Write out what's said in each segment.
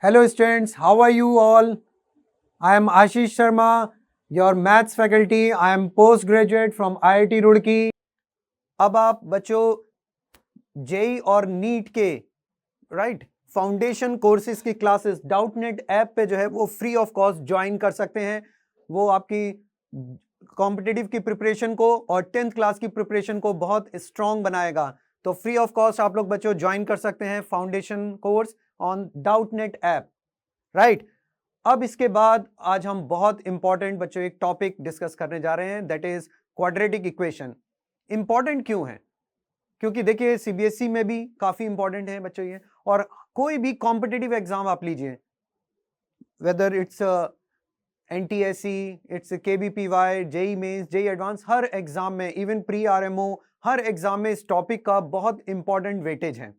Hello students, how are you all? I am Ashish Sharma, your maths faculty. I am postgraduate from IIT Roorkee. अब आप बच्चों JEE और NEET के foundation courses की classes Doubtnut app पे जो है वो फ्री ऑफ कॉस्ट ज्वाइन कर सकते हैं। वो आपकी कॉम्पिटिटिव की प्रिपरेशन को और 10th क्लास की प्रिपरेशन को बहुत स्ट्रांग बनाएगा। तो फ्री ऑफ कॉस्ट आप लोग बच्चों ज्वाइन कर सकते हैं foundation course on Doubtnut app, right. अब इसके बाद आज हम बहुत इंपॉर्टेंट बच्चों एक टॉपिक डिस्कस करने जा रहे हैं, that is quadratic equation. Important क्यों है? क्योंकि देखिए सीबीएसई में भी काफी इंपॉर्टेंट है बच्चों ये, और कोई भी कॉम्पिटिटिव एग्जाम आप लीजिए, whether it's NTSC, it's KVPY, JEE Mains, JEE Advanced, हर एग्जाम में, इवन प्री आरएमओ, हर एग्जाम में इस टॉपिक का बहुत इंपॉर्टेंट वेटेज है।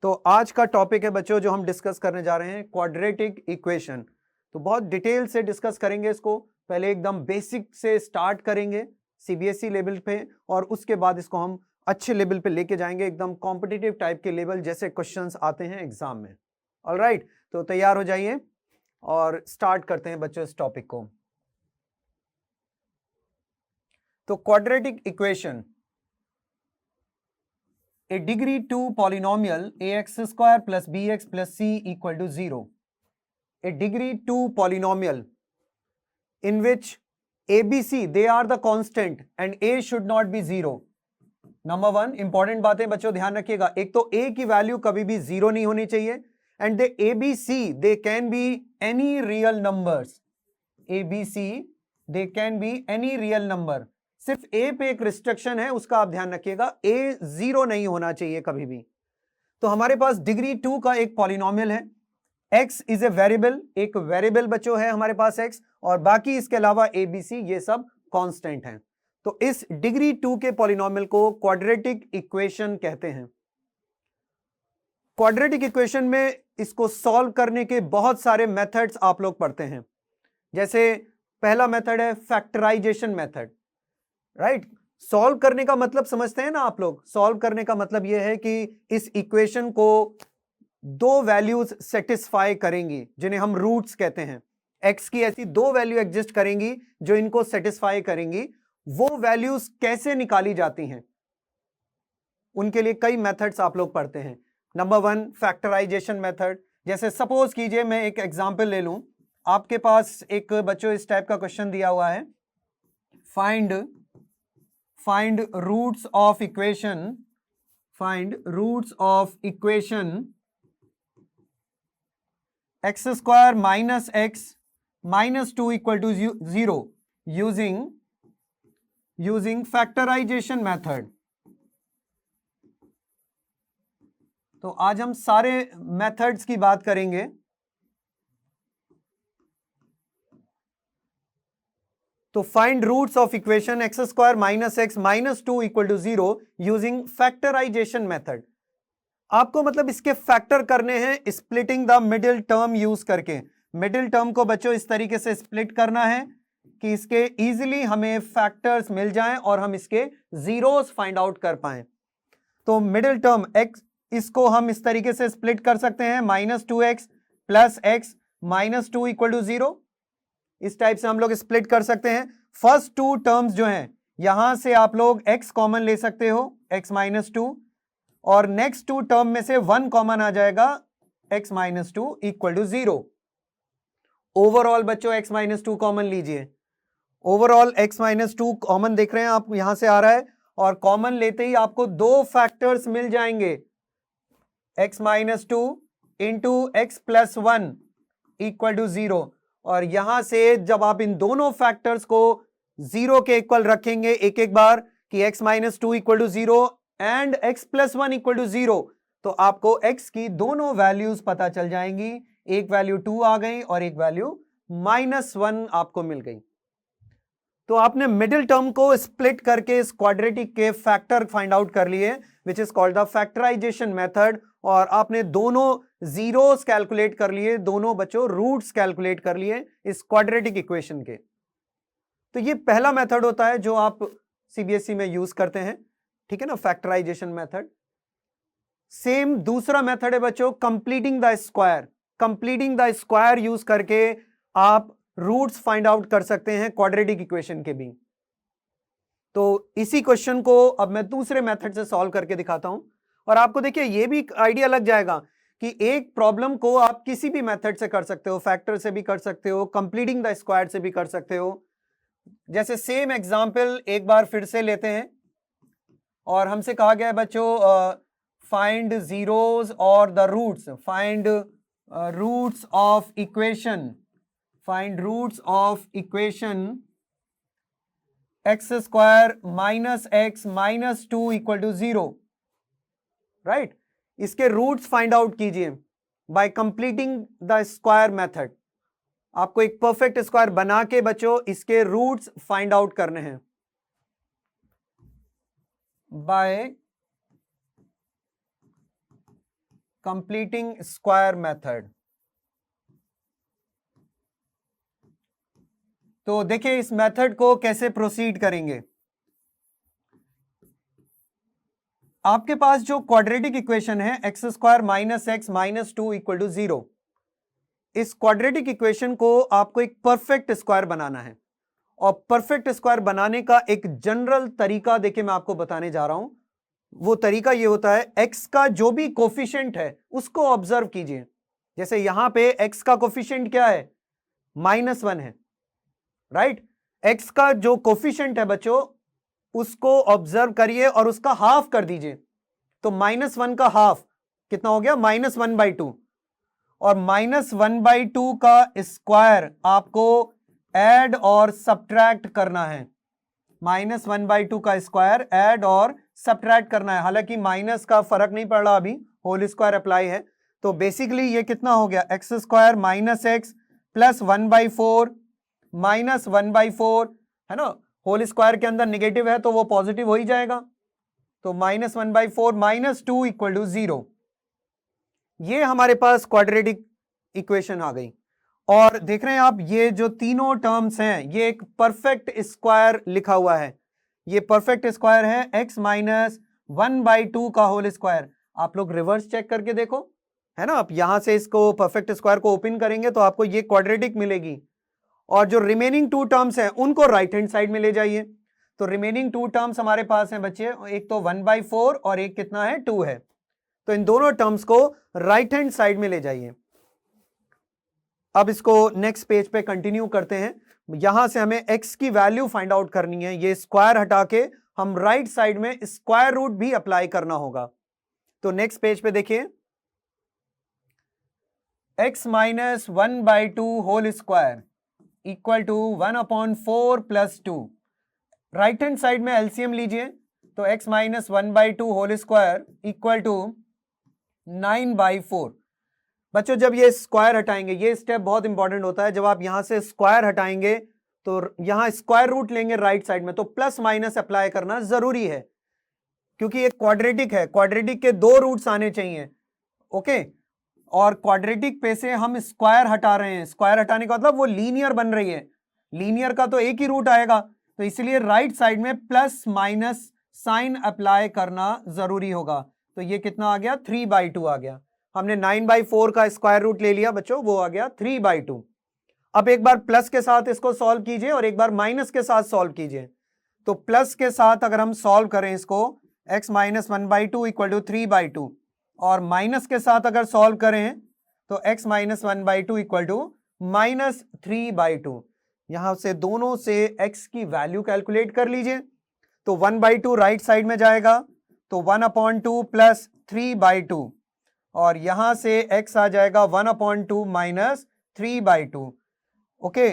तो आज का टॉपिक है बच्चों जो हम डिस्कस करने जा रहे हैं, क्वाड्रेटिक इक्वेशन। तो बहुत डिटेल से डिस्कस करेंगे इसको। पहले एकदम बेसिक से स्टार्ट करेंगे सीबीएसई लेवल पे, और उसके बाद इसको हम अच्छे लेवल पे लेके जाएंगे, एकदम कॉम्पिटिटिव टाइप के लेवल जैसे क्वेश्चंस आते हैं एग्जाम में। ऑलराइट, तो तैयार हो जाइए और स्टार्ट करते हैं बच्चों इस टॉपिक को। तो quadratic equation, a degree 2 polynomial ax square plus bx plus c equal to 0. A degree 2 polynomial in which abc they are the constant and a should not be 0. Number one important बातें बच्चों ध्यान रखिएगा, एक तो a की value कभी भी 0 नहीं होनी चाहिए, and the abc they can be any real numbers. abc they can be any real number. सिर्फ ए पे एक रिस्ट्रिक्शन है, उसका आप ध्यान रखिएगा, ए 0 नहीं होना चाहिए कभी भी। तो हमारे पास डिग्री 2 का एक पॉलिनोमियल है, x इज ए वेरिएबल, एक वेरिएबल बच्चों है हमारे पास x, और बाकी इसके अलावा ए बी सी ये सब कांस्टेंट हैं। तो इस डिग्री 2 के पॉलिनोमियल को क्वाड्रेटिक इक्वेशन कहते हैं। क्वाड्रेटिक इक्वेशन में इसको सॉल्व करने के बहुत सारे मेथड्स आप लोग पढ़ते हैं। जैसे पहला मेथड है फैक्टराइजेशन मेथड, राइट। सॉल्व करने का मतलब समझते हैं ना आप लोग? सॉल्व करने का मतलब यह है कि इस इक्वेशन को दो वैल्यूज सेटिस्फाई करेंगी जिन्हें हम रूट्स कहते हैं। एक्स की ऐसी दो वैल्यू एग्जिस्ट करेंगी जो इनको सेटिस्फाई करेंगी। वो वैल्यूज कैसे निकाली जाती हैं, उनके लिए कई मेथड्स आप लोग पढ़ते हैं। Number one factorization method. जैसे सपोज कीजिए मैं एक एग्जांपल ले लूं, आपके पास एक बच्चों इस टाइप का क्वेश्चन दिया हुआ है, find roots of equation x square minus x minus 2 equal to 0 using factorization method। तो आज हम सारे मेथड्स की बात करेंगे। तो find roots of equation x square minus x minus 2 equal to 0 using factorization method. आपको मतलब इसके फैक्टर करने हैं splitting the middle term use करके। मिडिल टर्म को बच्चों इस तरीके से स्प्लिट करना है कि इसके इजीली हमें फैक्टर्स मिल जाएं और हम इसके जीरोस फाइंड आउट कर पाएं। तो मिडिल टर्म एक्स, इसको हम इस तरीके से स्प्लिट कर सकते हैं, minus 2x plus x minus 2 equal to 0। इस टाइप से हम लोग स्प्लिट कर सकते हैं। फर्स्ट टू टर्म्स जो हैं यहां से आप लोग x कॉमन ले सकते हो, x माइनस 2, और नेक्स्ट टू टर्म में से 1 कॉमन आ जाएगा, x minus 2 equal to 0। Overall बच्चों x माइनस 2 कॉमन लीजिए, ओवरऑल x माइनस 2 कॉमन देख रहे हैं आप, यहां से आ रहा है, और कॉमन लेते ही आपको दो फैक्टर्स मिल जाएंगे, x minus 2 into x plus 1 equal to 0। और यहां से जब आप इन दोनों फैक्टर्स को 0 के इक्वल रखेंगे एक एक बार कि x minus 2 equal to 0 and x plus 1 equal to 0, तो आपको x की दोनों वैल्यूज पता चल जाएंगी। एक वैल्यू 2 आ गई और एक वैल्यू माइनस 1 आपको मिल गई। तो आपने मिडिल टर्म को स्प्लिट करके इस क्वाड्रेटिक के फैक्टर फाइंड आउट कर लिए, which is called the factorization method, और आपने दोनों जीरोस कैलकुलेट कर लिए, दोनों बच्चों रूट्स कैलकुलेट कर लिए इस क्वाड्रेटिक इक्वेशन के। तो ये पहला मेथड होता है जो आप सीबीएसई में यूज करते हैं, ठीक है ना, फैक्टराइजेशन मेथड। सेम दूसरा मेथड है बच्चों completing the square. Completing the square use करके आप रूट्स फाइंड आउट कर सकते हैं क्वाड्रेटिक इक्वेशन के भी। तो इसी क्वेश्चन को अब मैं दूसरे मेथड से सॉल्व करके दिखाता हूं, और आपको देखिए ये भी आइडिया लग जाएगा कि एक प्रॉब्लम को आप किसी भी मेथड से कर सकते हो, फैक्टर से भी कर सकते हो, कंप्लीटिंग द स्क्वायर से भी कर सकते हो। जैसे सेम एग्जांपल एक बार फिर से लेते हैं, और हमसे कहा गया है बच्चों फाइंड जीरोस और the roots, find roots of equation, find roots of equation x square minus x minus 2 equal to 0, right. इसके रूट्स फाइंड आउट कीजिए by completing the square method. आपको एक परफेक्ट स्क्वायर बना के बच्चों इसके रूट्स फाइंड आउट करने हैं बाय कंप्लीटिंग स्क्वायर मेथड। तो देखिए इस मेथड को कैसे प्रोसीड करेंगे। आपके पास जो क्वाड्रेटिक इक्वेशन है x square minus x minus 2 equal to 0, इस क्वाड्रेटिक इक्वेशन को आपको एक परफेक्ट स्क्वायर बनाना है, और परफेक्ट स्क्वायर बनाने का एक जनरल तरीका देखिए मैं आपको बताने जा रहा हूं। वो तरीका ये होता है, एक्स का जो भी कोफिशिएंट है उसको ऑब्जर्व कीजिए। जैसे यहां पे एक्स का कोफिशिएंट क्या है, -1 है, राइट। एक्स का जो कोफिशिएंट है बच्चों उसको ऑब्जर्व करिए और उसका हाफ कर दीजिए। तो -1 का हाफ कितना हो गया, -1/2, और -1/2 का स्क्वायर आपको ऐड और सब्ट्रैक्ट करना है। -1/2 का स्क्वायर ऐड और सब्ट्रैक्ट करना है। हालांकि माइनस का फर्क नहीं पड़ रहा, अभी होल स्क्वायर अप्लाई है। तो बेसिकली ये कितना हो गया, x square minus x plus 1/4 minus 1/4 है ना। होल स्क्वायर के अंदर निगेटिव है तो वो पॉजिटिव हो ही जाएगा। तो -1/4 माइनस 2 इक्वल टू 0। ये हमारे पास क्वाड्रेटिक इक्वेशन आ गई। और देख रहे हैं आप ये जो तीनों टर्म्स हैं ये एक परफेक्ट स्क्वायर लिखा हुआ है। ये परफेक्ट स्क्वायर है x माइनस 1/2 का होल स्क्वायर। आप लोग रिवर्स चेक करके देखो, है ना। आप यहां से इसको परफेक्ट स्क्वायर को ओपन करेंगे तो आपको ये क्वाड्रेटिक मिलेगी, और जो रिमेनिंग 2 टर्म्स हैं उनको राइट हैंड साइड में ले जाइए। तो रिमेनिंग 2 टर्म्स हमारे पास हैं बच्चे, एक तो 1/4 और एक कितना है, 2 है। तो इन दोनों टर्म्स को राइट हैंड साइड में ले जाइए। अब इसको नेक्स्ट पेज पे कंटिन्यू करते हैं। यहां से हमें x की वैल्यू फाइंड आउट करनी है। ये स्क्वायर हटा के हम राइट साइड में स्क्वायर रूट भी अप्लाई करना होगा। तो नेक्स्ट पेज पे देखिए, x minus 1/2 whole square equal to 1/4 plus 2। Right hand side में एलसीएम लीजिए, तो x minus 1/2 whole square equal to 9/4। बच्चों जब ये स्क्वायर हटाएंगे, ये स्टेप बहुत इंपॉर्टेंट होता है। जब आप यहां से स्क्वायर हटाएंगे तो यहां स्क्वायर रूट लेंगे राइट साइड में, तो प्लस माइनस अप्लाई करना जरूरी है, क्योंकि ये क्वाड्रेटिक है। क्वाड्रेटिक के 2 रूट्स आने चाहिए, ओके। और क्वाड्रेटिक पे से हम स्क्वायर हटा रहे हैं। स्क्वायर हटाने का मतलब वो लीनियर बन रही है, लीनियर का तो एक ही रूट आएगा, तो इसलिए राइट साइड में प्लस माइनस साइन अप्लाई करना जरूरी होगा। तो ये कितना आ गया, 3/2 आ गया। हमने 9/4 का स्क्वायर रूट ले लिया बच्चों, वो आ गया 3/2। अब एक बार प्लस के साथ इसको सॉल्व कीजिए और एक बार माइनस के साथ सॉल्व कीजिए। तो प्लस के साथ अगर हम सॉल्व करें इसको, x माइनस 1/2 इक्वल टू 3/2, और माइनस के साथ अगर सॉल्व करें तो x minus 1/2 equal to minus 3/2। यहां से दोनों से x की वैल्यू कैलकुलेट कर लीजिए। तो 1/2 राइट साइड में जाएगा, तो 1/2 प्लस 3/2, और यहां से x आ जाएगा 1/2 माइनस 3/2। ओके,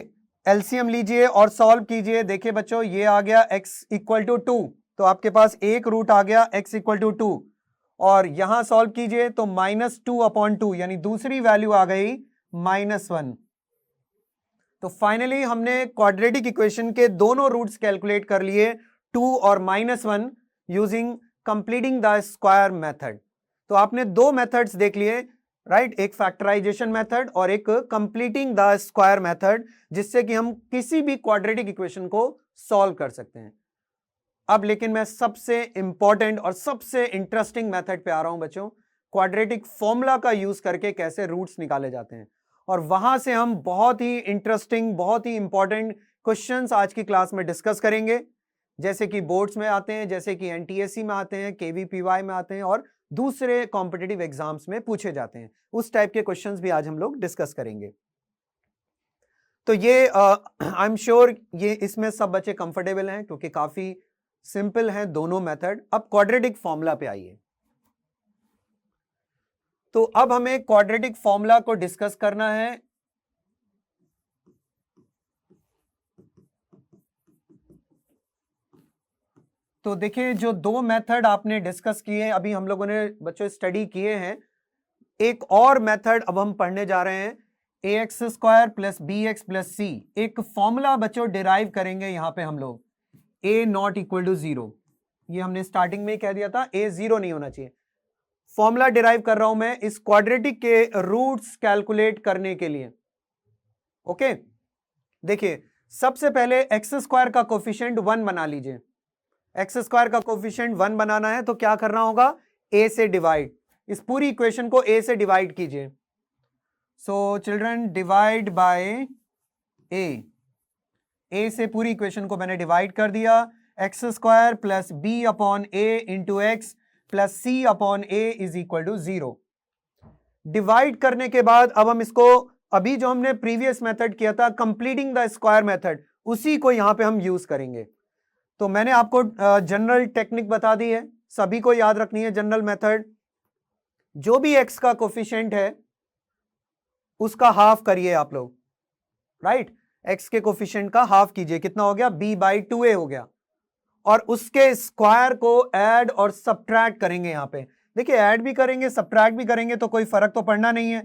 एलसीएम लीजिए और सॉल्व कीजिए। देखिए बच्चों ये आ गया x इक्वल टू 2, तो आपके पास एक रूट आ गया x इक्वल टू 2, और यहां सॉल्व कीजिए तो -2/2 यानी दूसरी वैल्यू आ गई -1। तो फाइनली हमने क्वाड्रेटिक इक्वेशन के दोनों रूट्स कैलकुलेट कर लिए, 2 और -1, using completing the square method. तो आपने 2 मेथड्स देख लिए, राइट, एक फैक्टराइजेशन मेथड और एक कंप्लीटिंग द स्क्वायर मेथड, जिससे कि हम किसी भी क्वाड्रेटिक इक्वेशन को सॉल्व कर सकते हैं। अब लेकिन मैं सबसे इंपॉर्टेंट और सबसे इंटरेस्टिंग मेथड पे आ रहा हूं बच्चों, क्वाड्रेटिक फॉर्मूला का यूज करके कैसे रूट्स निकाले जाते हैं, और वहां से हम बहुत ही इंटरेस्टिंग, बहुत ही इंपॉर्टेंट क्वेश्चंस आज की क्लास में डिस्कस करेंगे, जैसे कि बोर्ड्स में आते हैं, जैसे कि एनटीएससी में आते हैं, केवीपीवाई में आते हैं और दूसरे कॉम्पिटिटिव एग्जाम्स में पूछे जाते हैं। उस टाइप के क्वेश्चंस भी आज हम लोग डिस्कस करेंगे। तो ये आई एम श्योर ये इसमें सब बच्चे कंफर्टेबल हैं, क्योंकि काफी सिंपल हैं दोनों मेथड। अब क्वाड्रेटिक फॉर्मूला पे आइए। तो अब हमें क्वाड्रेटिक फॉर्मूला को डिस्कस करना है। तो देखिए, जो दो मेथड आपने डिस्कस किए, अभी हम लोगों ने बच्चों स्टडी किए हैं, एक और मेथड अब हम पढ़ने जा रहे हैं, ax square plus B X plus C. एक फॉर्मूला बच्चों डिराइव करेंगे यहां पे हम लोग, a नॉट इक्वल टू 0। ये हमने स्टार्टिंग में ही कह दिया था, a 0 नहीं होना चाहिए। फॉर्मूला डिराइव कर रहा हूं मैं इस क्वाड्रेटिक के रूट्स कैलकुलेट करने के लिए। ओके, देखिए सबसे पहले एक्स स्क्वायर का कोफिशिएंट 1 बना लीजिए। एक्स स्क्वायर का कोफिशिएंट 1 बनाना है तो क्या करना होगा, a से डिवाइड, इस पूरी इक्वेशन को a से डिवाइड कीजिए। So children, divide by a से पूरी इक्वेशन को मैंने डिवाइड कर दिया। X square plus b upon a into x plus c upon a is equal to 0। Divide करने के बाद अब हम इसको, अभी जो हमने प्रीवियस मेथड किया था कंप्लीटिंग द स्क्वायर मेथड, उसी को यहां पे हम यूज करेंगे। तो मैंने आपको जनरल टेक्निक बता दी है, सभी को याद रखनी है जनरल मेथड। जो भी एक्स का कोफिशिएंट है उसका हाफ करिए आप लोग, राइट। एक्स के कोफिशिएंट का हाफ कीजिए, कितना हो गया, b बाई 2a हो गया। और उसके स्क्वायर को ऐड और सब्ट्रैक्ट करेंगे। यहां पे देखिए, ऐड भी करेंगे सब्ट्रैक्ट भी करेंगे तो कोई फर्क तो पड़ना नहीं है।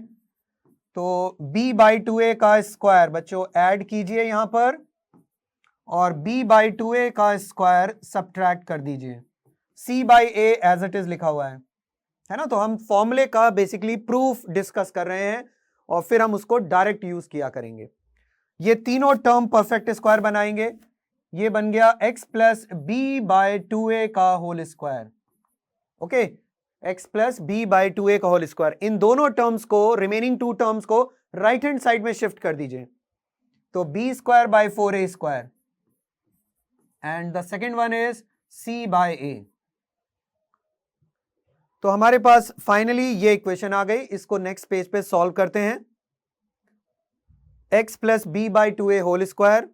तो b बाई 2a का स्क्वायर बच्चों ऐड कीजिए यहां पर, और b बाई 2a का स्क्वायर सब्ट्रैक्ट कर दीजिए। c by a as it is लिखा हुआ है ना। तो हम फॉर्मूले का बेसिकली प्रूफ डिस्कस कर रहे हैं और फिर हम उसको डायरेक्ट यूज किया करेंगे। ये तीनों टर्म परफेक्ट स्क्वायर बनाएंगे। ये बन गया x plus b by 2a का whole square. Okay, x plus b by 2a का होल स्क्वायर। इन दोनों टर्म्स को, रिमेनिंग टू टर्म्स को राइट हैंड साइड में शिफ्ट कर दीजिए। तो b square by 4a square and the second one is c by a। तो हमारे पास फाइनली ये इक्वेशन आ गई। इसको नेक्स्ट पेज पे सॉल्व करते हैं। x plus b by 2a whole square,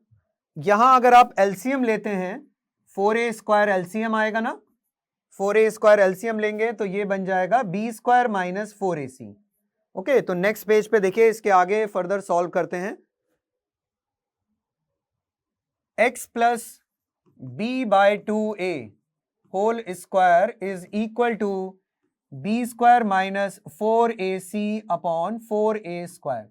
यहां अगर आप एलसीएम लेते हैं 4a स्क्वायर एलसीएम आएगा ना, 4a स्क्वायर एलसीएम लेंगे तो ये बन जाएगा b square minus 4ac। Okay, तो नेक्स्ट पेज पे देखिए, इसके आगे फर्दर सॉल्व करते हैं। x plus b by 2a whole square is equal to b square minus 4ac upon 4a square.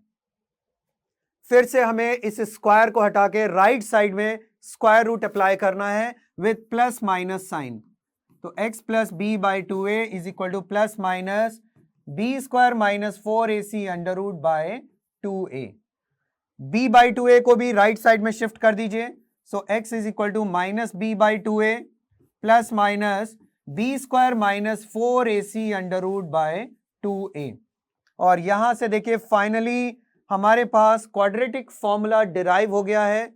फिर से हमें इस स्क्वायर को हटा के राइट साइड में स्क्वायर रूट अप्लाई करना है विथ प्लस माइनस साइन। तो x plus b by 2a is equal to plus minus b square minus 4ac under root by 2a। b by 2a को भी right side में shift कर दीजिए। So x is equal to minus b by 2a plus minus b square minus 4ac under root by 2a। और यहां से देखिए finally हमारे पास क्वाड्रेटिक फॉर्मूला डिराइव हो गया है।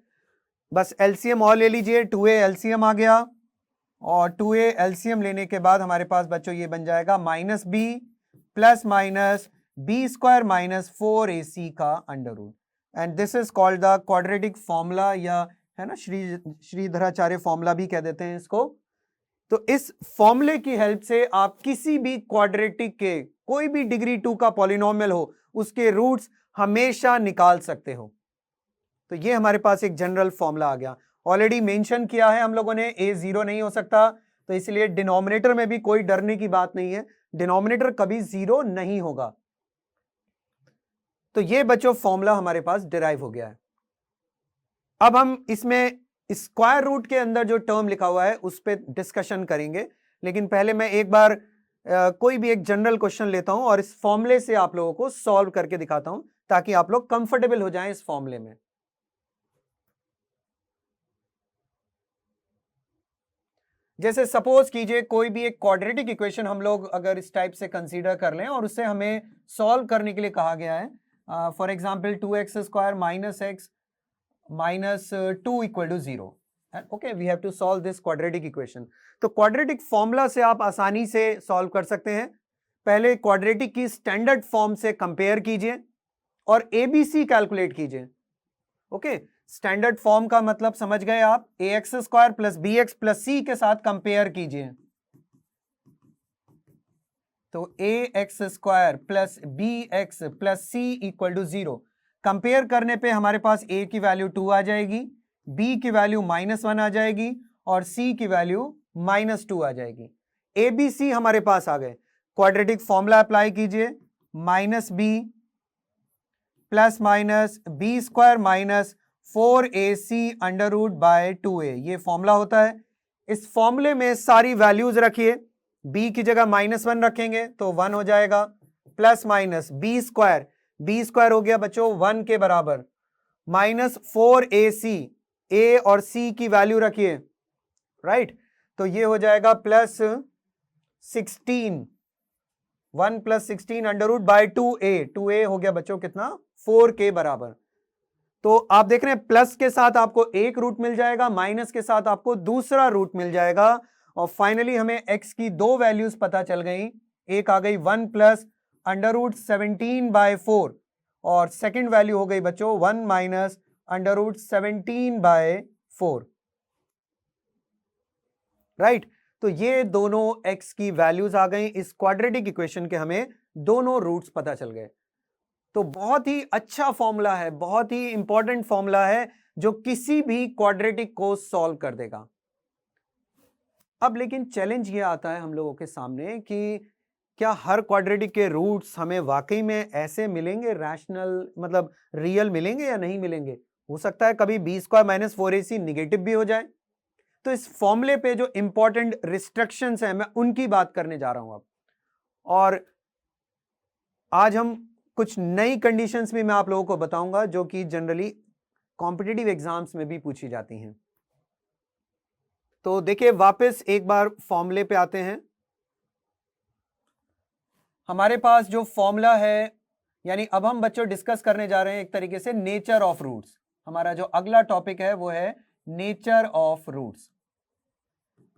बस एलसीएम और ले लीजिए, 2a एलसीएम आ गया, और 2a एलसीएम लेने के बाद हमारे पास बच्चों ये बन जाएगा minus b plus minus b square minus 4ac का under root, and this is called the quadratic formula, या है ना श्रीधराचार्य फॉर्मूला भी कह देते हैं इसको। तो इस फॉर्मूले की हेल्प से आप किसी भी क्वाड्रेटिक के कोई भी डिग्री 2 का पॉलिनोमियल हो उसके रूट्स हमेशा निकाल सकते हो। तो ये हमारे पास एक जनरल फॉर्मूला आ गया। ऑलरेडी मेंशन किया है हम लोगों ने, a 0 नहीं हो सकता, तो इसलिए डिनोमिनेटर में भी कोई डरने की बात नहीं है, डिनोमिनेटर कभी 0 नहीं होगा। तो ये बच्चों फॉर्मूला हमारे पास डिराइव हो गया है। अब हम इसमें स्क्वायर रूट के अंदर जो टर्म लिखा हुआ है उस पर डिस्कशन करेंगे, लेकिन पहले मैं एक बार कोई भी एक जनरल क्वेश्चन लेता हूं और इस फॉर्मूले से आप लोगों को सॉल्व करके दिखाता हूं ताकि आप लोग कंफर्टेबल हो जाएं इस फॉर्मूले में। जैसे सपोज कीजिए कोई भी एक क्वाड्रेटिक इक्वेशन हम लोग अगर इस टाइप से कंसीडर कर लें और उससे हमें सॉल्व करने के लिए कहा गया है, for example 2x² minus x minus 2 equal to 0। Okay, we have to solve this quadratic equation. तो क्वाड्रेटिक फॉर्मूला से आप आसानी से सॉल्व कर सकते हैं। पहले क्वाड्रेटिक की स्टैंडर्ड फॉर्म से कंपेयर कीजिए और एबीसी कैलकुलेट कीजिए। ओके, स्टैंडर्ड फॉर्म का मतलब समझ गए आप, ax² plus bx plus c के साथ कंपेयर कीजिए। तो ax² plus bx plus c equal to 0। Compare करने पे हमारे पास a की वैल्यू 2 आ जाएगी, b की वैल्यू -1 आ जाएगी और c की वैल्यू -2 आ जाएगी। a b c हमारे पास आ गए। क्वाड्रेटिक फॉर्मूला अप्लाई कीजिए, -b plus minus b² minus 4ac under root by 2a, ये फॉर्मूला होता है। इस फॉर्मूले में सारी वैल्यूज रखिए, b की जगह -1 रखेंगे तो 1 हो जाएगा, प्लस माइनस b² हो गया बच्चों 1 के बराबर, माइनस 4ac, a और c की वैल्यू रखिए, राइट, तो ये हो जाएगा plus 16, 1 plus 16 under root by 2a हो गया बच्चों कितना, 4 के बराबर। तो आप देख रहे हैं प्लस के साथ आपको एक रूट मिल जाएगा, माइनस के साथ आपको दूसरा रूट मिल जाएगा और फाइनली हमें x की दो वैल्यूज पता चल गई। एक आ गई 1 प्लस अंडर रूट 17 बाय 4 और सेकेंड वैल्यू हो गई बच्चों 1 minus under root 17 by 4, right. तो ये दोनों x की वैल्यूज आ गई। इस क्वाड्रेटिक इक्वेशन के हमें दोनों रूट्स पता चल गए। तो बहुत ही अच्छा फॉर्मूला है, बहुत ही इंपॉर्टेंट फॉर्मूला है जो किसी भी क्वाड्रेटिक को सॉल्व कर देगा। अब लेकिन चैलेंज ये आता है हम लोगों के सामने कि क्या हर क्वाड्रेटिक के रूट्स हमें वाकई में ऐसे मिलेंगे, रैशनल मतलब रियल मिलेंगे या नहीं मिलेंगे? हो सकता है कभी b² माइनस 4ac निगेटिव भी हो जाए। तो इस फॉर्मूले पे जो इंपॉर्टेंट रिस्ट्रिक्शंस हैं मैं उनकी बात करने जा रहा हूं अब। और आज हम कुछ नई कंडीशंस भी मैं आप लोगों को बताऊंगा जो कि जनरली कॉम्पिटिटिव एग्जाम्स में भी पूछी जाती हैं। तो देखिए वापस एक बार फॉर्मूले पे आते हैं। हमारे पास जो फॉर्मूला है, यानी अब हम बच्चों डिस्कस करने जा रहे हैं एक तरीके से नेचर ऑफ रूट्स। हमारा जो अगला टॉपिक है वो है नेचर ऑफ रूट्स।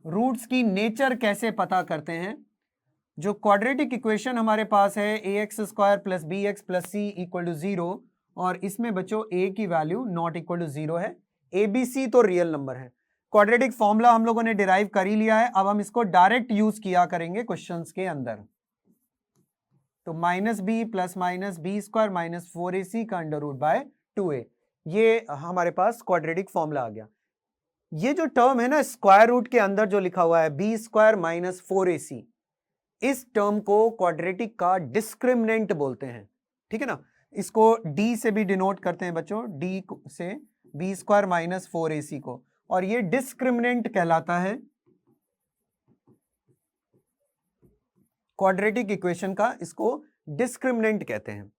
रूट्स की नेचर कैसे पता करते हैं? जो क्वाड्रेटिक इक्वेशन हमारे पास है ax² plus bx plus c equal to 0 और इसमें बच्चों a की वैल्यू नॉट इक्वल टू 0 है, abc तो रियल नंबर है। क्वाड्रेटिक फॉर्मूला हम लोगों ने डिराइव कर ही लिया है, अब हम इसको डायरेक्ट यूज किया करेंगे क्वेश्चंस के अंदर। तो -b plus minus b² minus 4ac का अंडर रूट बाय 2a, ये हमारे पास क्वाड्रेटिक फॉर्मूला आ गया। ये जो टर्म है ना स्क्वायर रूट के अंदर जो लिखा हुआ है b² माइनस 4ac, इस टर्म को क्वाड्रेटिक का डिस्क्रिमिनेंट बोलते हैं, ठीक है ना। इसको d से भी डिनोट करते हैं बच्चों, d से b² माइनस 4ac को, और ये डिस्क्रिमिनेंट कहलाता है क्वाड्रेटिक इक्वेशन का, इसको डिस्क्रिमिनेंट कहते हैं।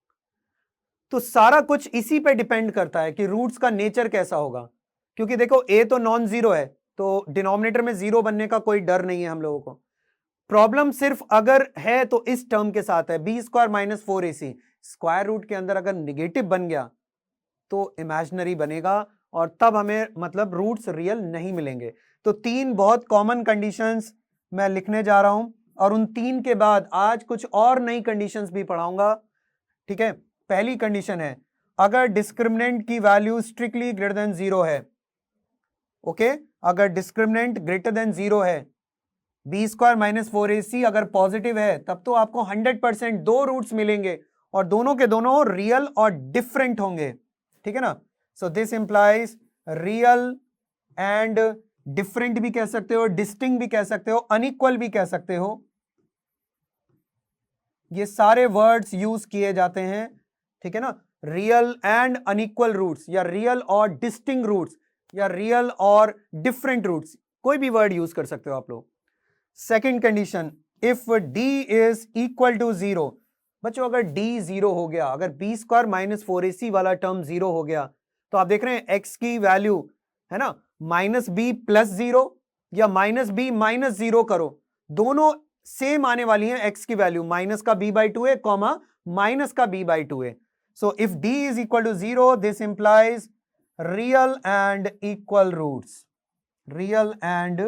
तो सारा कुछ इसी पे डिपेंड करता है कि रूट्स का नेचर कैसा होगा, क्योंकि देखो a तो नॉन जीरो है तो डिनोमिनेटर में जीरो बनने का कोई डर नहीं है हम लोगों को। प्रॉब्लम सिर्फ अगर है तो इस टर्म के साथ है b² minus 4ac, square root के अंदर अगर निगेटिव बन गया तो इमेजिनरी बनेगा और तब हमें मतलब रूट्स रियल नहीं मिलेंगे। तो तीन बहुत कॉमन कंडीशंस मैं लिखने जा रहा हूं और उन तीन के बाद आज कुछ और नई कंडीशंस भी पढ़ाऊंगा, ठीक है। पहली कंडीशन है अगर डिस्क्रिमिनेंट की वैल्यू स्ट्रिक्टली ग्रेटर देन 0 है, ओके, अगर डिस्क्रिमिनेंट ग्रेटर देन 0 है, b² माइनस 4ac अगर पॉजिटिव है, तब तो आपको 100% दो रूट्स मिलेंगे और दोनों के दोनों रियल और डिफरेंट होंगे, ठीक है ना। So this implies real and different भी कह सकते हो, डिस्टिंक्ट भी कह सकते हो, अनइक्वल भी कह सकते हो। ये सारे वर्ड्स यूज किए जाते हैं, ठीक है ना। रियल एंड अनइक्वल रूट्स या रियल और डिस्टिंक्ट रूट्स या रियल और डिफरेंट रूट्स, कोई भी वर्ड यूज कर सकते हो आप लोग। Second condition, if d is equal to 0, बच्चों अगर d 0 हो गया, अगर b² माइनस 4ac वाला टर्म 0 हो गया, तो आप देख रहे हैं x की वैल्यू है ना -b प्लस 0 या माइनस बी माइनस 0 करो, दोनों सेम आने वाली हैं x की वैल्यू, माइनस का b बाई 2 है कॉमा माइनस का b बाई 2 है. So if d is equal to 0 this implies real and equal roots, real and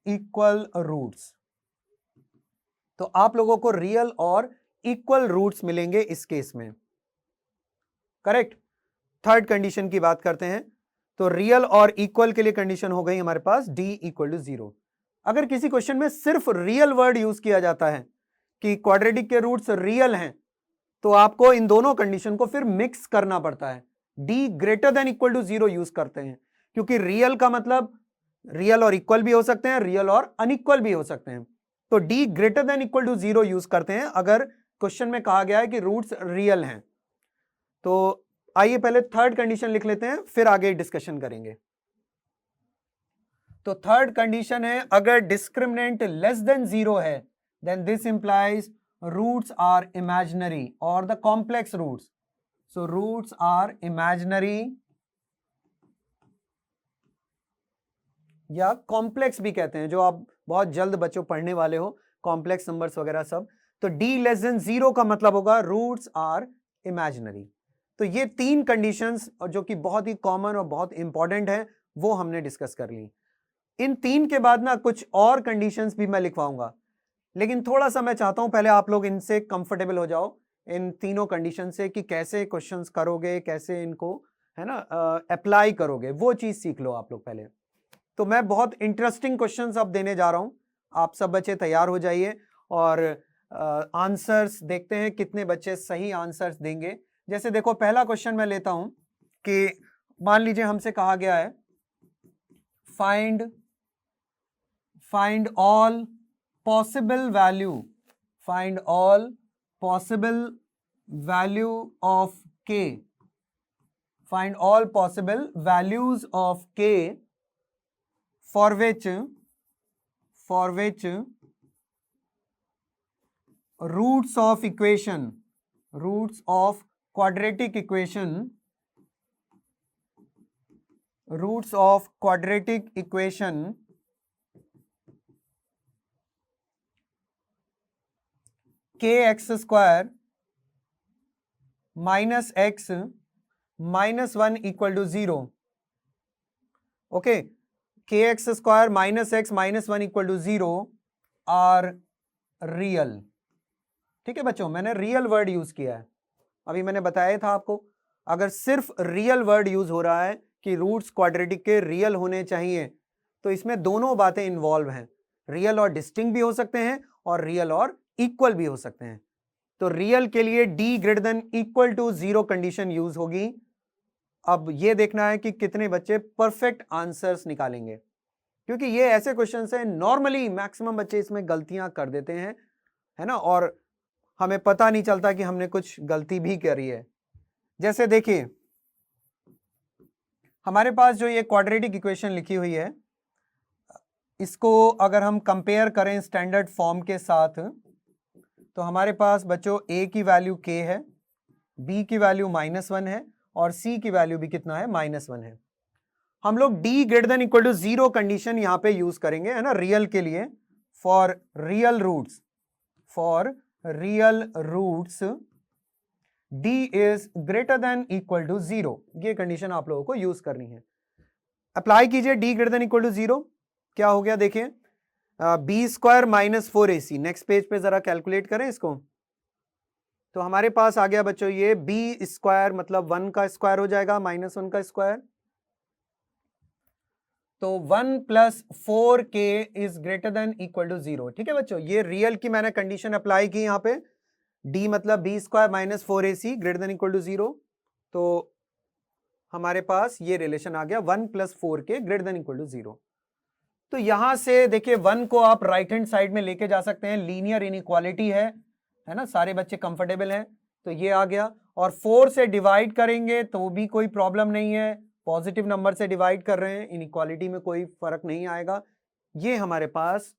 equal roots. तो आप लोगों को रियल और इक्वल रूट्स मिलेंगे इस केस में. करेक्ट. थर्ड कंडीशन की बात करते हैं. तो रियल और इक्वल के लिए कंडीशन हो गई हमारे पास d इक्वल टू 0. अगर किसी क्वेश्चन में सिर्फ रियल वर्ड यूज किया जाता है कि क्वाड्रेटिक के रूट्स रियल हैं, तो आपको इन दोनों कंडीशन को फिर मिक्स करना पड़ता है. d greater than equal to 0 use करते हैं, क्योंकि रियल का मतलब रियल और इक्वल भी हो सकते हैं, रियल और अनइक्वल भी हो सकते हैं. तो d greater than equal to 0 use करते हैं अगर क्वेश्चन में कहा गया है कि रूट्स रियल हैं. तो आइए पहले थर्ड कंडीशन लिख लेते हैं, फिर आगे डिस्कशन करेंगे. तो थर्ड कंडीशन है, अगर डिस्क्रिमिनेंट लेस देन 0 है then this implies roots are imaginary और the complex roots. So roots are imaginary या कॉम्प्लेक्स भी कहते हैं, जो आप बहुत जल्द बच्चों पढ़ने वाले हो, कॉम्प्लेक्स नंबर्स वगैरह सब. तो d लेस देन 0 का मतलब होगा रूट्स आर इमेजिनरी. तो ये तीन कंडीशंस जो कि बहुत ही कॉमन और बहुत इंपॉर्टेंट है, वो हमने डिस्कस कर ली. इन तीन के बाद ना कुछ और कंडीशंस भी मैं लिखवाऊंगा, लेकिन थोड़ा सा मैं चाहता हूं पहले आप लोग इनसे कंफर्टेबल हो जाओ, इन तीनों कंडीशन से, कि कैसे क्वेश्चंस करोगे, कैसे इनको है ना अप्लाई करोगे, वो चीज सीख लो आप लोग पहले. तो मैं बहुत इंटरेस्टिंग क्वेश्चंस अब देने जा रहा हूं. आप सब बच्चे तैयार हो जाइए और आंसर्स देखते हैं कितने बच्चे सही आंसर्स देंगे. जैसे देखो पहला क्वेश्चन मैं लेता हूं कि मान लीजिए हमसे कहा गया है find all possible value, find all possible value of k, find all possible values of k for which roots of equation, roots of quadratic equation, roots of quadratic equation kx square minus x minus 1 equal to 0. okay, kx square minus x minus 1 equal to 0 are real. ठीक है बच्चों, मैंने real word use किया है. अभी मैंने बताया था आपको, अगर सिर्फ रियल वर्ड यूज हो रहा है कि रूट्स क्वाड्रेटिक के रियल होने चाहिए, तो इसमें दोनों बातें इन्वॉल्व हैं. रियल और डिस्टिंक्ट भी हो सकते हैं और रियल और इक्वल भी हो सकते हैं. तो रियल के लिए d greater than equal to 0 condition use होगी. अब ये देखना है कि कितने बच्चे परफेक्ट आंसर्स निकालेंगे, क्योंकि ये ऐसे क्वेश्चंस हैं नॉर्मली मैक्सिमम बच्चे इसमें गलतियां कर देते हैं, है ना, और हमें पता नहीं चलता कि हमने कुछ गलती भी करी है. जैसे देखिए हमारे पास जो ये क्वाड्रेटिक इक्वेशन लिखी हुई है, इसको अगर हम कंपेयर करें स्टैंडर्ड फॉर्म के साथ, तो हमारे पास बच्चों a की वैल्यू k है, b की वैल्यू -1 है और c की वैल्यू भी कितना है, -1 है. हम लोग d greater than equal to 0 condition यहां पे यूज करेंगे, है ना, रियल के लिए. For real roots, for real roots d is greater than equal to 0, ये कंडीशन आप लोगों को यूज करनी है. अप्लाई कीजिए d greater than equal to 0. क्या हो गया देखिए, B square minus 4ac. Next page पे जरा कैलकुलेट करें इसको. तो हमारे पास आ गया बच्चों ये बी स्क्वायर मतलब 1 का स्क्वायर हो जाएगा, -1 का स्क्वायर. तो 1 plus 4k is greater than equal to 0. ठीक है बच्चों, ये रियल की मैंने कंडीशन अप्लाई की यहाँ पे. d मतलब B square minus 4ac greater than equal to 0. तो हमारे पास ये रिलेशन आ गया 1 plus 4k greater than equal to 0. तो यहां से देखिए 1 को आप राइट हैंड साइड में लेके जा सकते हैं, लीनियर इनइक्वालिटी है ना, सारे बच्चे कंफर्टेबल हैं. तो ये आ गया, और 4 से डिवाइड करेंगे तो भी कोई प्रॉब्लम नहीं है, पॉजिटिव नंबर से डिवाइड कर रहे हैं, इनइक्वालिटी में कोई फर्क नहीं आएगा. ये हमारे पास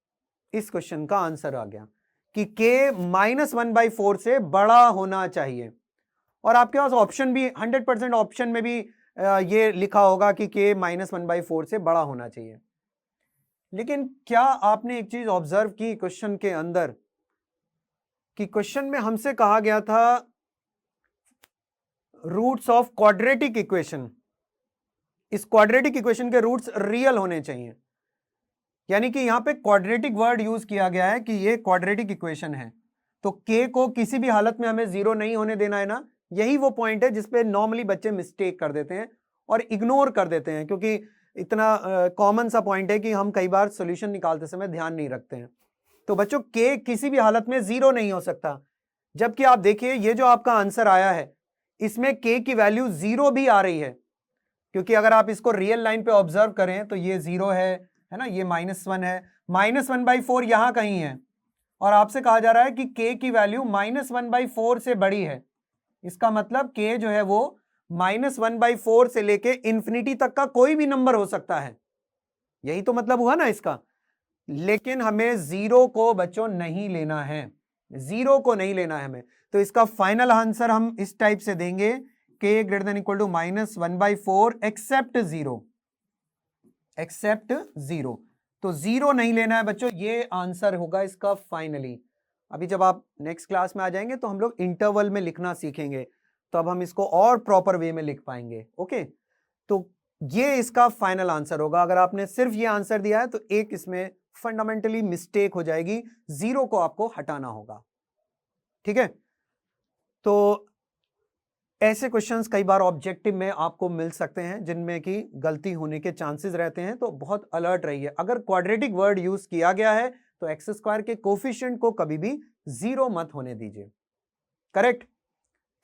इस क्वेश्चन का आंसर आ गया कि k -1/4 से बड़ा होना चाहिए. और आपके पास ऑप्शन भी 100% ऑप्शन में भी ये लिखा होगा कि k -1/4 से बड़ा होना चाहिए. लेकिन क्या आपने एक चीज ऑब्जर्व की क्वेश्चन के अंदर कि क्वेश्चन में हमसे कहा गया था रूट्स ऑफ क्वाड्रेटिक इक्वेशन, इस क्वाड्रेटिक इक्वेशन के रूट्स रियल होने चाहिए, यानी कि यहां पे क्वाड्रेटिक वर्ड यूज किया गया है कि ये क्वाड्रेटिक इक्वेशन है, तो k को किसी भी हालत में हमें जीरो नहीं होने देना है ना। यही वो पॉइंट है जिसपे नॉर्मली बच्चे मिस्टेक कर देते हैं और इग्नोर कर देते हैं, क्योंकि इतना कॉमन सा पॉइंट है कि हम कई बार सॉल्यूशन निकालते समय ध्यान नहीं रखते हैं। तो बच्चों k किसी भी हालत में जीरो नहीं हो सकता, जबकि आप देखिए ये जो आपका आंसर आया है इसमें k की वैल्यू जीरो भी आ रही है, क्योंकि अगर आप इसको रियल लाइन पे ऑब्जर्व करें तो ये जीरो है ना, ये -1 है, -1/4 यहां कहीं है, और आपसे कहा जा रहा है कि k की वैल्यू -1/4 से बड़ी है। इसका मतलब k जो है वो -1/4 से लेके इंफिनिटी तक का कोई भी नंबर हो सकता है, यही तो मतलब हुआ ना इसका। लेकिन हमें जीरो को बच्चों नहीं लेना है, जीरो को नहीं लेना है हमें, तो इसका फाइनल आंसर हम इस टाइप से देंगे k > -1/4 एक्सेप्ट जीरो। तो जीरो नहीं लेना है बच्चों, ये आंसर होगा इसका फाइनली। अभी जब आप नेक्स्ट क्लास में आ जाएंगे तो हम लोग इंटरवल में लिखना सीखेंगे, तो अब हम इसको और प्रॉपर वे में लिख पाएंगे। ओके, तो ये इसका फाइनल आंसर होगा। अगर आपने सिर्फ ये आंसर दिया है तो एक इसमें फंडामेंटली मिस्टेक हो जाएगी, जीरो को आपको हटाना होगा। ठीक है, तो ऐसे क्वेश्चंस कई बार ऑब्जेक्टिव में आपको मिल सकते हैं जिनमें कि गलती होने के चांसेस रहते हैं, तो बहुत अलर्ट रहिए। अगर क्वाड्रेटिक वर्ड यूज किया गया है तो एक्स स्क्वायर के कोफिशिएंट को कभी भी जीरो मत होने दीजिए। करेक्ट।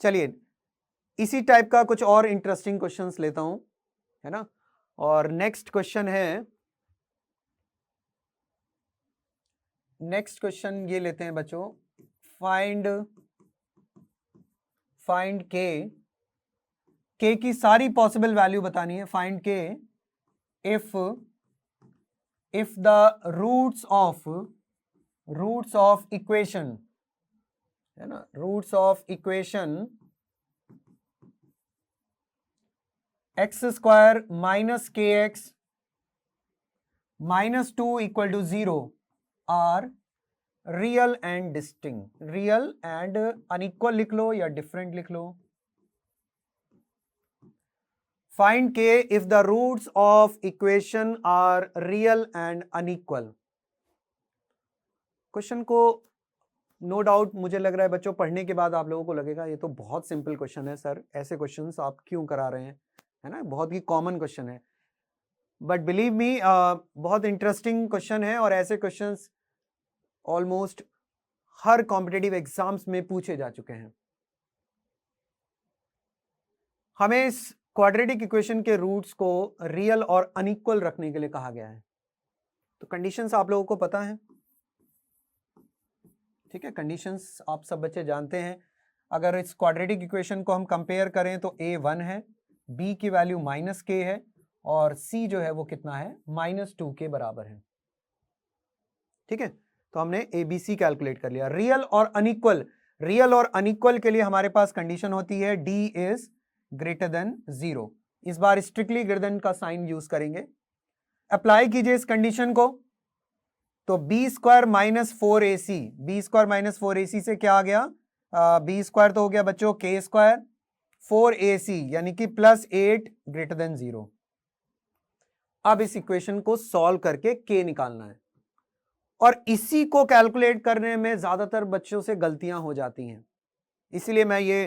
चलिए इसी टाइप का कुछ और इंटरेस्टिंग क्वेश्चंस लेता हूं, है ना। और नेक्स्ट क्वेश्चन ये लेते हैं बच्चों, फाइंड k की सारी पॉसिबल वैल्यू बतानी है। Find k if the roots of equation, है ना, roots of equation x² - kx -2 = 0 are real and distinct. Real and unequal लिख लो या डिफरेंट लिख लो। Find k if the roots of equation are real and unequal. Question को no doubt मुझे लग रहा है बच्चों पढ़ने के बाद आप लोगों को लगेगा ये तो बहुत सिंपल क्वेश्चन है सर, ऐसे क्वेश्चंस आप क्यों करा रहे हैं, है ना, बहुत ही कॉमन क्वेश्चन है। बट बिलीव मी बहुत इंटरेस्टिंग क्वेश्चन है, और ऐसे क्वेश्चंस ऑलमोस्ट हर कॉम्पिटिटिव एग्जाम्स में पूछे जा चुके हैं। हमें इस क्वाड्रेटिक इक्वेशन के रूट्स को रियल और अनइक्वल रखने के लिए कहा गया है। तो कंडीशंस आप लोगों को पता है, ठीक है, कंडीशंस आप सब बच्चे जानते हैं। अगर इस क्वाड्रेटिक इक्वेशन को हम कंपेयर करें तो a 1 है, b की वैल्यू -k है, और c जो है वो कितना है, -2 के बराबर है। ठीक है, तो हमने ABC कैलकुलेट कर लिया। रियल और अनइक्वल के लिए हमारे पास कंडीशन होती है d इज ग्रेटर देन 0। इस बार स्ट्रिक्टली ग्रेटर देन का साइन यूज करेंगे। अप्लाई कीजिए इस कंडीशन को, तो b² - 4ac, b² - 4ac से क्या आ गया, b² तो हो गया बच्चों k², 4ac यानी कि +8 ग्रेटर देन 0। अब इस इक्वेशन को सॉल्व करके k निकालना है, और इसी को कैलकुलेट करने में ज्यादातर बच्चों से गलतियां हो जाती हैं। इसीलिए मैं ये,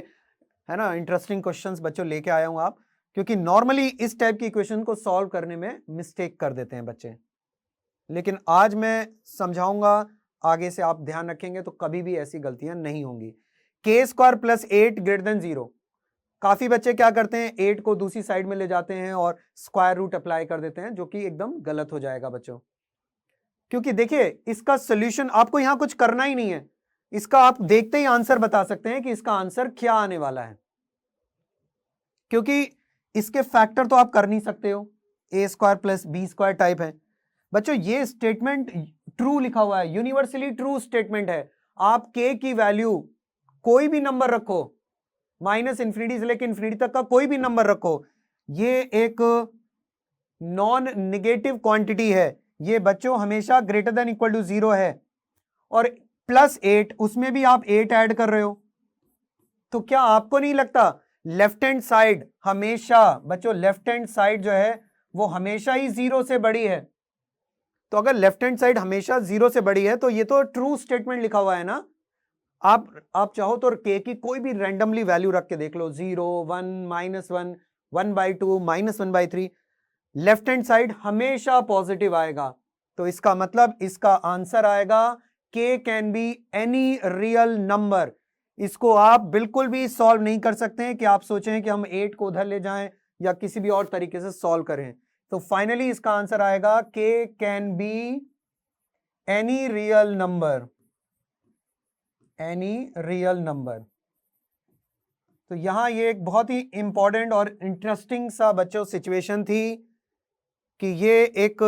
है ना, इंटरेस्टिंग क्वेश्चंस बच्चों लेके आया हूं आप, क्योंकि नॉर्मली इस टाइप की इक्वेशन को सॉल्व करने में मिस्टेक कर देते हैं बच्चे। लेकिन आज मैं समझाऊंगा, आगे से आप ध्यान रखेंगे तो कभी भी ऐसी गलतियां नहीं होंगी। k² + 8 greater than 0। काफी बच्चे क्या करते हैं, 8 को दूसरी साइड में ले जाते हैं और स्क्वायर रूट अप्लाई कर देते हैं, जो कि एकदम गलत हो जाएगा बच्चों। क्योंकि देखिए इसका सॉल्यूशन आपको यहां कुछ करना ही नहीं है, इसका आप देखते ही आंसर बता सकते हैं कि इसका आंसर क्या आने वाला है, क्योंकि इसके फैक्टर तो आप कर नहीं सकते हो, a² + b² टाइप है। बच्चों ये स्टेटमेंट ट्रू लिखा हुआ है, यूनिवर्सली ट्रू स्टेटमेंट है। आप k की वैल्यू कोई भी नंबर रखो, -∞ से लेकर इंफिनिटी तक का कोई भी नंबर रखो, ये एक नॉन नेगेटिव क्वांटिटी है, ये बच्चों हमेशा ग्रेटर देन इक्वल टू 0 है, और +8 उसमें भी आप 8 ऐड कर रहे हो, तो क्या आपको नहीं लगता लेफ्ट हैंड साइड हमेशा बच्चों, लेफ्ट हैंड साइड जो है वो हमेशा ही 0 से बड़ी है? तो अगर लेफ्ट हैंड साइड हमेशा 0 से बड़ी है तो ये तो ट्रू स्टेटमेंट लिखा हुआ है ना। आप चाहो तो के की कोई भी रैंडमली वैल्यू रख के देख लो, 0, 1, -1, 1/2, -1/3, लेफ्ट हैंड साइड हमेशा पॉजिटिव आएगा। तो इसका मतलब इसका आंसर आएगा के can be any real number. इसको आप बिल्कुल भी सॉल्व नहीं कर सकते हैं कि आप सोचें कि हम 8 को उधर ले जाएं या किसी भी और तरीके से सॉल्व करें। तो फाइनली इसका आंसर आएगा के can be any real number, any real number. तो यहां ये एक बहुत ही इंपॉर्टेंट और इंटरेस्टिंग सा बच्चों सिचुएशन थी कि ये एक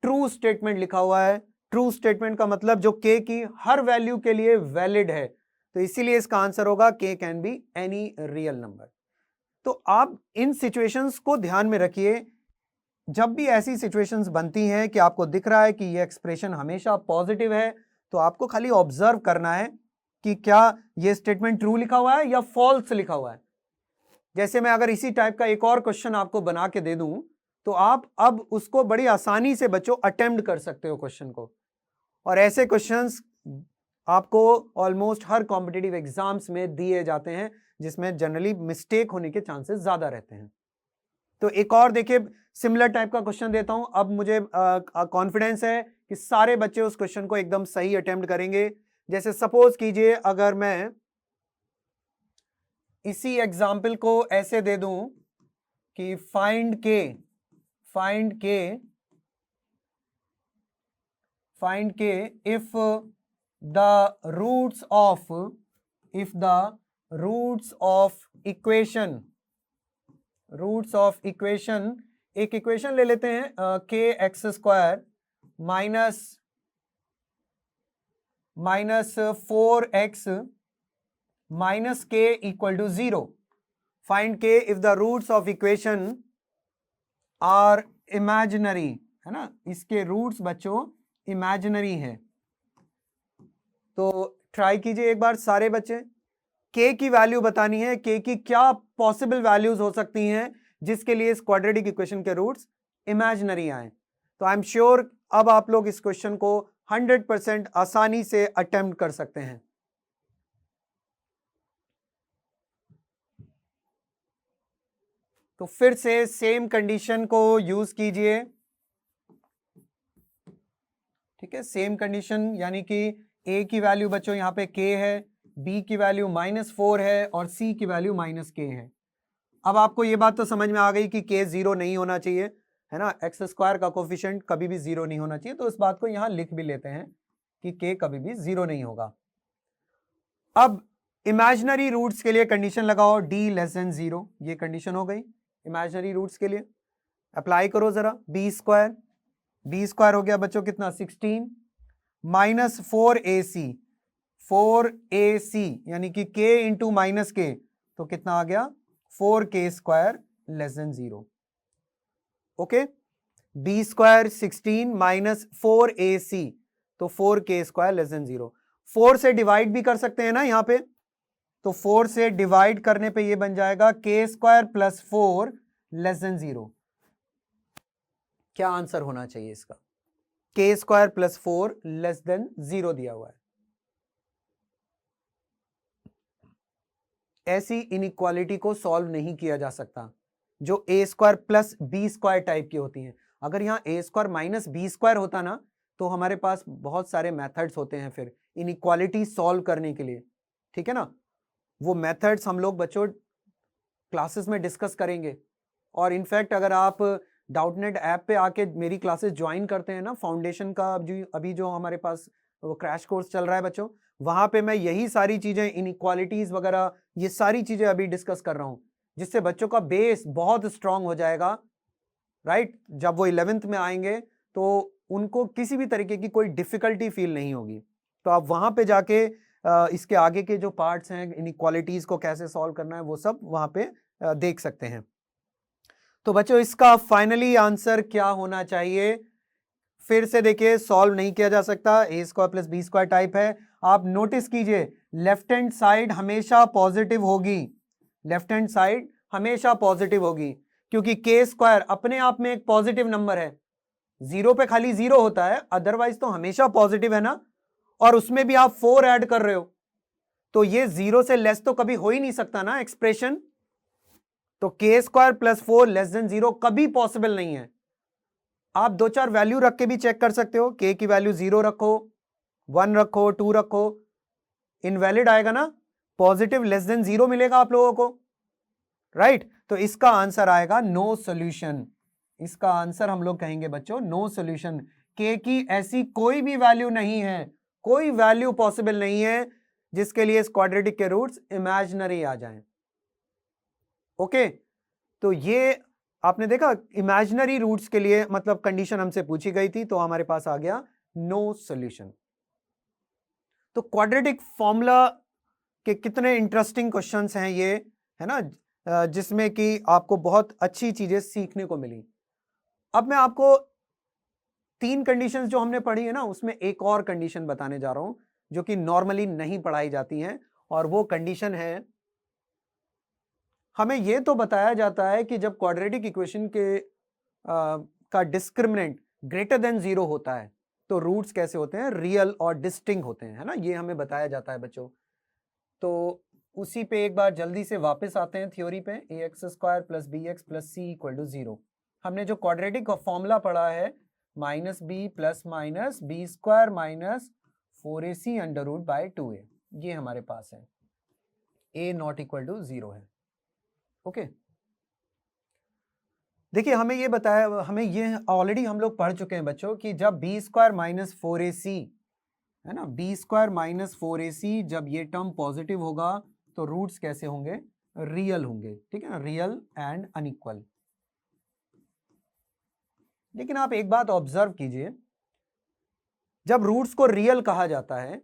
ट्रू स्टेटमेंट लिखा हुआ है। ट्रू स्टेटमेंट का मतलब जो के की हर वैल्यू के लिए वैलिड है, तो इसीलिए इसका आंसर होगा के can be any real number. तो आप इन सिचुएशंस को ध्यान में रखिए, जब भी ऐसी सिचुएशंस बनती हैं कि आपको दिख रहा है कि ये एक्सप्रेशन हमेशा पॉजिटिव है, तो आपको खाली ऑब्जर्व करना है कि क्या ये स्टेटमेंट ट्रू लिखा हुआ है या फॉल्स लिखा हुआ है। जैसे मैं अगर इसी टाइप का एक और क्वेश्चन आपको बना के दे दूं, तो आप अब उसको बड़ी आसानी से बच्चों अटेम्प्ट कर सकते हो क्वेश्चन को। और ऐसे क्वेश्चंस आपको ऑलमोस्ट हर कॉम्पिटिटिव एग्जाम्स में दिए जाते हैं, जिसमें जनरली मिस्टेक होने के चांसेस ज्यादा रहते हैं। तो एक और देखिए सिमिलर टाइप का क्वेश्चन देता हूं। अब मुझे कॉन्फिडेंस है कि सारे बच्चे उस क्वेश्चन को एकदम सही अटेम्प्ट करेंगे। जैसे सपोज कीजिए अगर मैं इसी एग्जाम्पल को ऐसे दे दूं कि find k if the roots of equation, एक इक्वेशन ले लेते हैं kx² -4x - k = 0। Find k if the roots of equation are imaginary, है ना, इसके रूट्स बच्चों इमेजिनरी है। तो ट्राई कीजिए एक बार सारे बच्चे, के की वैल्यू बतानी है, के की क्या पॉसिबल वैल्यूज हो सकती हैं जिसके लिए इस क्वाड्रेटिक इक्वेशन के रूट्स इमेजिनरी आए। तो आई एम श्योर अब आप लोग इस क्वेश्चन को 100% आसानी से अटेम्प्ट कर सकते हैं। तो फिर से सेम कंडीशन को यूज कीजिए, ठीक है, सेम कंडीशन, यानी कि a की वैल्यू बच्चों यहाँ पे k है, b की वैल्यू -4 है और c की वैल्यू -k है। अब आपको ये बात तो समझ में आ गई कि k 0 नहीं होना चाहिए, है ना, x² का कोफिशिएंट कभी भी 0 नहीं होना चाहिए। तो इस बात को यहां लिख भी लेते हैं कि k कभी भी 0 नहीं होगा। अब इमेजिनरी रूट्स के लिए कंडीशन लगाओ d < 0, ये कंडीशन हो गई इमेजिनरी रूट्स के लिए। अप्लाई करो जरा, b² हो गया बच्चों कितना, 16 -4ac यानी कि k इंटू -k, तो कितना आ गया 4k² < 0। ओके, b² 16 -4ac, तो 4k² < 0। 4 से डिवाइड भी कर सकते हैं ना यहाँ पे, तो 4 से डिवाइड करने पे ये बन जाएगा k² + 4 < 0। क्या आंसर होना चाहिए इसका? k² + 4 < 0 दिया हुआ है। ऐसी इनइक्वालिटी को सॉल्व नहीं किया जा सकता जो a² + b² टाइप की होती हैं। अगर यहाँ a² - b² होता ना, तो हमारे पास बहुत सारे मेथड्स होते हैं फिर इनइक्वालिटी सॉल्व करने के लिए, ठीक है ना। वो मेथड्स हम लोग बच्चों क्लासेस में डिस्कस करेंगे। और इनफैक्ट अगर आप डाउटनेट ऐप पे आके मेरी क्लासेस ज्वाइन करते हैं ना, फाउंडेशन का अभी जो हमारे पास वो क्रैश कोर्स चल रहा है बच्चों, वहां पे मैं यही सारी चीजें, इनइक्वालिटीज वगैरह, ये सारी चीजें अभी डिस्कस कर रहा हूं, जिससे बच्चों का बेस बहुत स्ट्रांग हो जाएगा, राइट। जब वो 11th में आएंगे तो उनको किसी भी तरीके की कोई डिफिकल्टी फील नहीं होगी। तो आप वहां पे जाके इसके आगे के जो पार्ट्स हैं, इनइक्वालिटीज को कैसे सॉल्व करना है, वो सब वहां पे देख सकते हैं। तो बच्चों इसका फाइनली आंसर क्या होना चाहिए? फिर से देखिए सॉल्व नहीं किया जा सकता, A square plus B square type है। आप नोटिस कीजिए लेफ्ट हैंड साइड हमेशा पॉजिटिव होगी, लेफ्ट हैंड साइड हमेशा पॉजिटिव होगी, क्योंकि के स्क्वायर अपने आप में एक पॉजिटिव नंबर है, जीरो पे खाली जीरो होता है, अदरवाइज तो हमेशा पॉजिटिव है ना। और उसमें भी आप 4 ऐड कर रहे हो, तो ये जीरो से लेस तो कभी हो ही नहीं सकता ना एक्सप्रेशन। तो के square plus 4 less than zero कभी पॉसिबल नहीं है। आप 2-4 वैल्यू रख के भी चेक कर सकते हो, के की वैल्यू 0 रखो, 1 रखो, 2 रखो, इनवैलिड आएगा ना, पॉजिटिव लेस देन जीरो मिलेगा आप लोगों को, राइट। तो इसका आंसर आएगा नो सॉल्यूशन। इसका आंसर हम लोग कहेंगे बच्चों नो सॉल्यूशन। के की ऐसी कोई भी वैल्यू नहीं है, कोई वैल्यू पॉसिबल नहीं है जिसके लिए इस क्वाड्रेटिक के रूट्स इमेजिनरी आ जाएं। ओके, तो ये आपने देखा इमेजिनरी रूट्स के लिए मतलब कंडीशन हमसे पूछी गई थी, तो हमारे पास आ गया नो सॉल्यूशन। तो क्वाड्रेटिक फॉर्मूला के कितने इंटरेस्टिंग क्वेश्चंस हैं ये, है ना, जिसमें कि आपको बहुत अच्छी चीजें सीखने को मिली। अब मैं आपको 3 कंडीशंस जो हमने पढ़ी है ना, उसमें एक और कंडीशन बताने जा रहा हूं जो कि नॉर्मली नहीं पढ़ाई जाती हैं, और वो कंडीशन है, हमें यह तो बताया जाता है कि जब क्वाड्रेटिक इक्वेशन के का डिस्क्रिमिनेंट ग्रेटर देन जीरो होता है तो रूट्स कैसे होते हैं, रियल और डिस्टिंक्ट होते हैं, है ना, ये हमें बताया जाता है बच्चों। तो उसी पे एक बार जल्दी से वापस आते हैं थ्योरी पे, A X square plus B X plus C equal to zero. हमने जो क्वाड्रेटिक का फॉर्मूला पढ़ा है minus B plus minus B square minus 4ac under root by 2a, ये हमारे पास है, a not equal to zero है। ओके, देखिए हमें ये बताया, हमें ये ऑलरेडी हम लोग पढ़ चुके हैं बच्चों कि जब बी स्क्वायर माइनस 4ac है ना, बी स्क्वायर माइनस 4ac जब ये टर्म पॉजिटिव होगा तो रूट्स कैसे होंगे, रियल होंगे, ठीक है ना, रियल एंड अनइक्वल। लेकिन आप एक बात ऑब्जर्व कीजिए, जब रूट्स को रियल कहा जाता है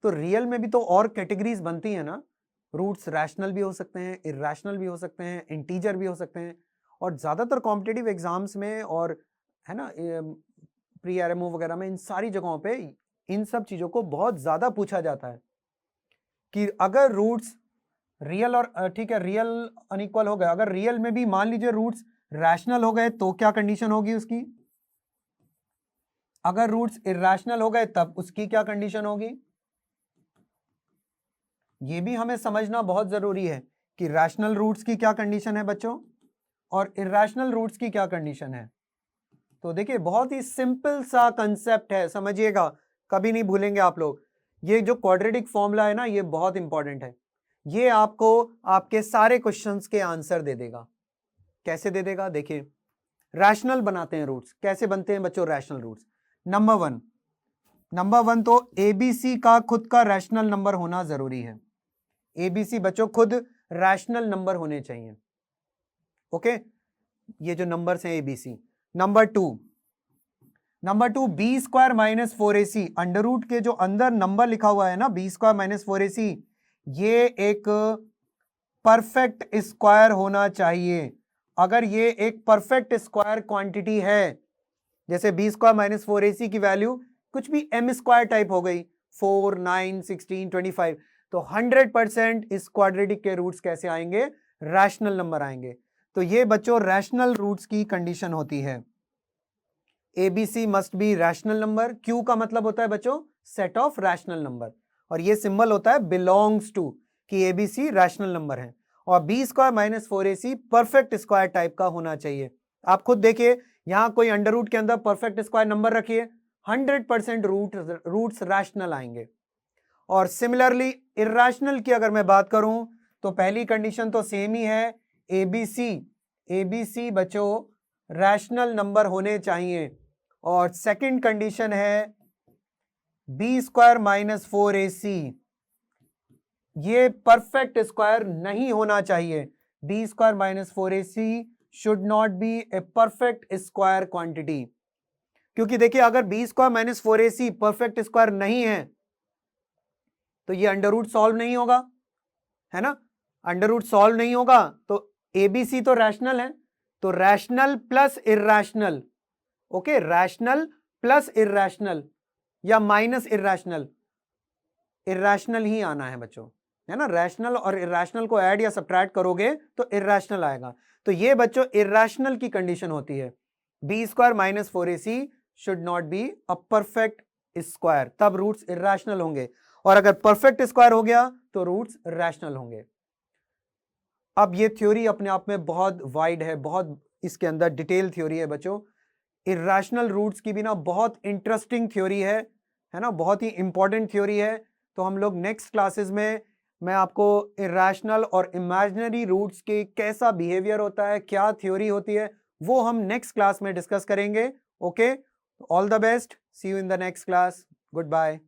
तो रियल में भी तो और कैटेगरीज बनती है ना, रूट्स रैशनल भी हो सकते हैं, इरैशनल भी हो सकते हैं, इंटीजर भी हो सकते हैं, और ज्यादातर कॉम्पिटिटिव एग्जाम्स में और है ना प्री आरएमओ वगैरह में इन सारी जगहों पे इन सब चीजों को बहुत ज्यादा पूछा जाता है कि अगर रूट्स रियल और ठीक है रियल अनइक्वल हो गए, अगर रियल में भी मान लीजिए रूट्स रैशनल हो गए तो क्या कंडीशन होगी उसकी, अगर रूट्स इरैशनल हो गए तब उसकी क्या कंडीशन होगी। ये भी हमें समझना बहुत जरूरी है कि रैशनल रूट्स की क्या कंडीशन है बच्चों और इरैशनल रूट्स की क्या कंडीशन है। तो देखिए बहुत ही सिंपल सा कंसेप्ट है, समझिएगा, कभी नहीं भूलेंगे आप लोग। ये जो क्वाड्रेटिक फॉर्मूला है ना, ये बहुत इंपॉर्टेंट है, ये आपको आपके सारे क्वेश्चंस के आंसर दे देगा। कैसे दे देगा, देखिए रैशनल बनाते हैं रूट्स, कैसे बनते हैं बच्चों रैशनल रूट्स। नंबर वन तो एबीसी का खुद का रैशनल नंबर होना जरूरी है, एबीसी बच्चों खुद रैशनल नंबर होने चाहिए। ओके, ये जो नंबर्स हैं ABC. Number two B square minus 4ac, under root के जो अंदर नंबर लिखा हुआ है ना बी स्क्वायर माइनस 4ac, ये एक परफेक्ट स्क्वायर होना चाहिए। अगर ये एक परफेक्ट स्क्वायर क्वांटिटी है, जैसे बी स्क्वायर माइनस 4ac की वैल्यू कुछ भी एम स्क्वायर टाइप हो गई, 4, 9, 16, 25, तो 100% इस क्वाड्रेटिक के रूट्स कैसे आएंगे, रैशनल नंबर आएंगे। तो ये बच्चों रैशनल रूट्स की कंडीशन होती है। ABC must be rational number, Q का मतलब होता है बच्चों सेट ऑफ रैशनल नंबर, और ये सिंबल होता है बिलोंग्स टू, कि ABC रैशनल नंबर है, और B square minus 4ac perfect square type का होना चाहिए। आप खुद देखिए यहां कोई अंडर रूट के अंदर परफेक्ट स्क्वायर नंबर रखिए, 100% रूट्स रैशनल आएंगे। और सिमिलरली इरैशनल की अगर मैं बात करूं तो पहली कंडीशन तो सेम ही है, एबीसी बच्चों रैशनल नंबर होने चाहिए, और सेकंड कंडीशन है बी स्क्वायर माइनस 4ac ये परफेक्ट स्क्वायर नहीं होना चाहिए, B square minus 4ac should not be a perfect square quantity. क्योंकि देखिए अगर B square minus 4ac perfect square नहीं है तो ये अंडर रूट सॉल्व नहीं होगा, है ना, अंडर रूट सॉल्व नहीं होगा, तो एबीसी तो रैशनल है, तो rational plus irrational, okay, rational plus irrational या माइनस इर्रेशनल, इर्रेशनल ही आना है बच्चों, है ना। रैशनल और इर्रेशनल को ऐड या सब्ट्रैक्ट करोगे तो इर्रेशनल आएगा। तो ये बच्चों इर्रेशनल की कंडीशन होती है। B square minus 4ac should not be a perfect square, तब रूट्स इर्रेशनल होंगे, और अगर परफेक्ट स्क्वायर हो गया तो रूट्स रैशनल होंगे। अब ये थ्योरी अपने आप में बहुत वाइड है, बहुत इसके अंदर डिटेल थ्योरी है बच्चों। इर्रेशनल रूट्स की भी ना बहुत इंटरेस्टिंग थ्योरी है ना, बहुत ही इंपॉर्टेंट थ्योरी है। तो हम लोग नेक्स्ट क्लासेस में मैं आपको इर्रेशनल और इमेजिनरी रूट्स के कैसा बिहेवियर होता है, क्या थ्योरी होती है, वो हम नेक्स्ट क्लास में डिस्कस करेंगे। Okay, all the best, see you in the next class, good bye.